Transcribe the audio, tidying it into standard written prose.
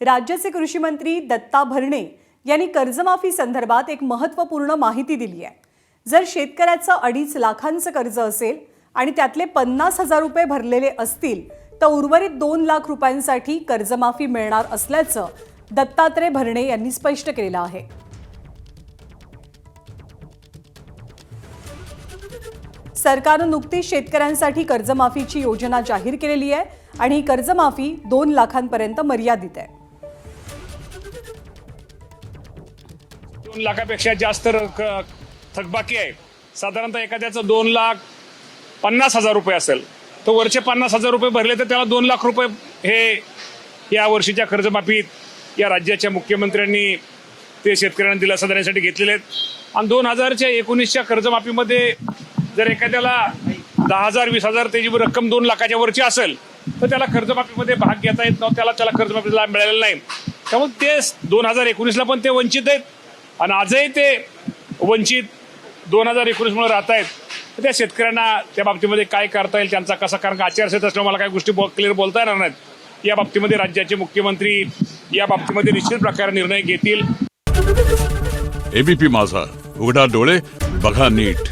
राज्याचे कृषी मंत्री दत्ता भरणे यांनी कर्जमाफी संदर्भात एक महत्त्वपूर्ण माहिती दिली आहे। जर शेतकऱ्याचं 2.5 लाखांचं कर्ज असेल आणि त्यातले 50,000 रुपये भरलेले असतील तर उर्वरित 2 लाख रुपयांसाठी कर्जमाफी मिळणार असल्याचं दत्तात्रय भरणे यांनी स्पष्ट केलं आहे। सरकारने नुकतीच शेतकऱ्यांसाठी कर्जमाफीची योजना जाहीर केलेली आहे आणि ही कर्जमाफी 2 लाखांपर्यंत मर्यादित आहे। 2 लाखापेक्षा जास्त थकबाकी आहे। साधारणतः एखाद्याचं 2,50,000 रुपये असेल तर वरचे 50,000 रुपये भरले तर त्याला 2 लाख रुपये हे या वर्षीच्या कर्जमाफीत या राज्याच्या मुख्यमंत्र्यांनी ते शेतकऱ्यांना दिलासा देण्यासाठी घेतलेले आहेत। आणि 2019च्या कर्जमाफीमध्ये जर एखाद्याला 10,000 20,000 त्याची रक्कम 2 लाखाच्या वरची असेल तर त्याला कर्जमाफीमध्ये भाग घेता येत नव्हता, त्याला कर्जमाफीला मिळालेलं नाही। त्यामुळे ते 2019ला पण ते वंचित आहेत आणि आजही ते वंचित 2019 मुळे राहत आहेत। त्या शेतकऱ्यांना त्या बाबतीमध्ये काय करता येईल त्यांचा कसा, कारण आचारसंहिता असल्यामुळे मला काही गोष्टी क्लिअर बोलता येणार नाहीत। या बाबतीमध्ये राज्याचे मुख्यमंत्री या बाबतीमध्ये निश्चित प्रकारे निर्णय घेतील। एबीपी माझा, उघडा डोळे बघा नीट।